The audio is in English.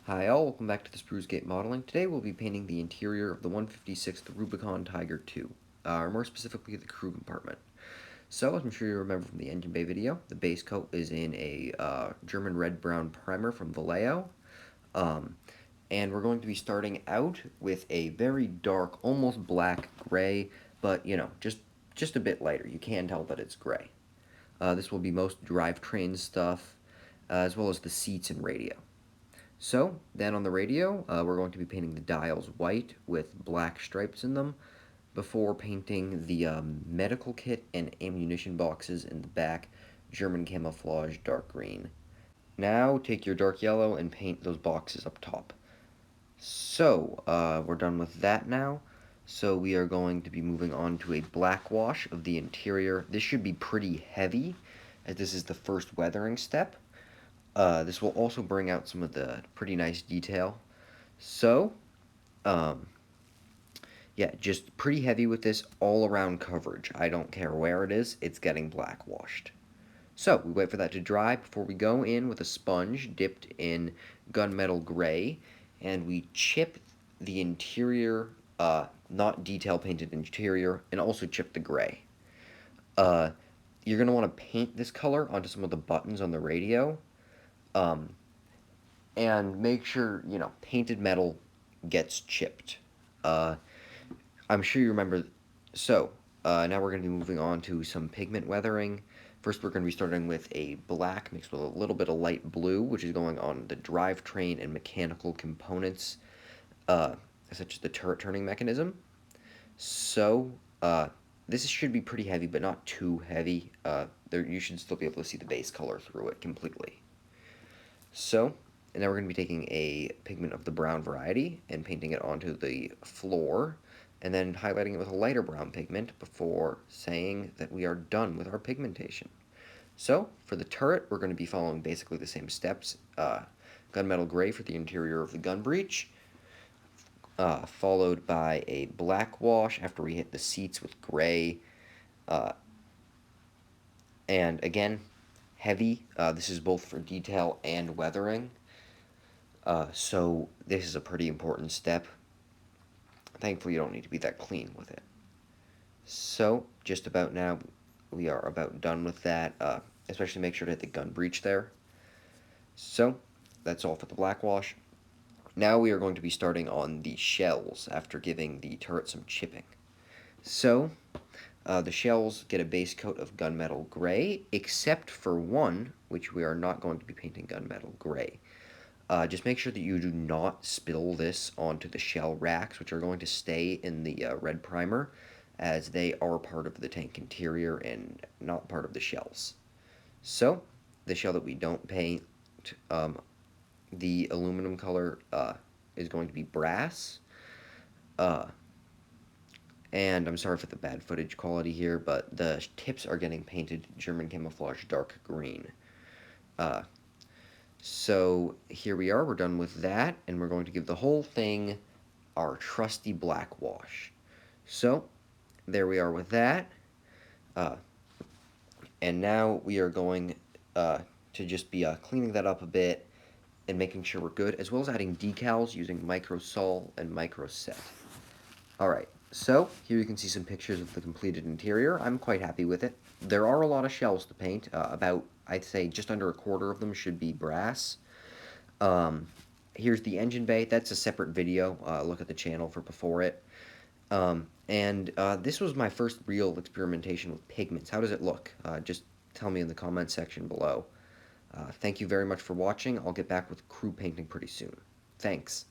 Hi all, welcome back to the Sprucegate Modeling. Today we'll be painting the interior of the 156th Rubicon Tiger II, or more specifically the crew compartment. So, as I'm sure you remember from the engine bay video, the base coat is in a German red-brown primer from Vallejo. And we're going to be starting out with a very dark, almost black gray, but just a bit lighter. You can tell that it's gray. This will be most drivetrain stuff, as well as the seats and radio. So, then on the radio, we're going to be painting the dials white with black stripes in them before painting the medical kit and ammunition boxes in the back German camouflage dark green. Now, take your dark yellow and paint those boxes up top. So, we're done with that now. So we are going to be moving on to a black wash of the interior. This should be pretty heavy, as this is the first weathering step. This will also bring out some of the pretty nice detail. So, um, yeah, just pretty heavy with this all-around coverage. I don't care where it is, it's getting black washed. So, we wait for that to dry before we go in with a sponge dipped in gunmetal gray, and we chip the interior, not detail painted interior, and also chip the gray. Uh, you're going to want to paint this color onto some of the buttons on the radio. Um, and make sure, painted metal gets chipped. Uh, I'm sure you remember. So, now we're going to be moving on to some pigment weathering. First, we're going to be starting with a black mixed with a little bit of light blue, which is going on the drivetrain and mechanical components, uh, such as the turret turning mechanism. So, this should be pretty heavy, but not too heavy. You should still be able to see the base color through it completely. So, and now we're going to be taking a pigment of the brown variety and painting it onto the floor, and then highlighting it with a lighter brown pigment before saying that we are done with our pigmentation. So, for the turret, we're going to be following basically the same steps. Gunmetal gray for the interior of the gun breech, followed by a black wash after we hit the seats with gray, and again, heavy. This is both for detail and weathering. So this is a pretty important step. Thankfully, you don't need to be that clean with it. So, just about now, we are about done with that. Especially make sure to hit the gun breech there. So, that's all for the black wash. Now we are going to be starting on the shells after giving the turret some chipping. So, the shells get a base coat of gunmetal gray, except for one, which we are not going to be painting gunmetal gray. Just make sure that you do not spill this onto the shell racks, which are going to stay in the red primer, as they are part of the tank interior and not part of the shells. So, the shell that we don't paint, the aluminum color is going to be brass. And I'm sorry for the bad footage quality here, but the tips are getting painted German camouflage dark green. So here we are, we're done with that, and we're going to give the whole thing our trusty black wash. So, there we are with that. And now we are going to just be cleaning that up a bit and making sure we're good, as well as adding decals using microsol and microset. Alright, so here you can see some pictures of the completed interior. I'm quite happy with it. There are a lot of shells to paint, about, I'd say, just under a quarter of them should be brass. Here's the engine bay. That's a separate video. Look at the channel for before it. This was my first real experimentation with pigments. How does it look? Just tell me in the comments section below. Thank you very much for watching. I'll get back with crew painting pretty soon. Thanks.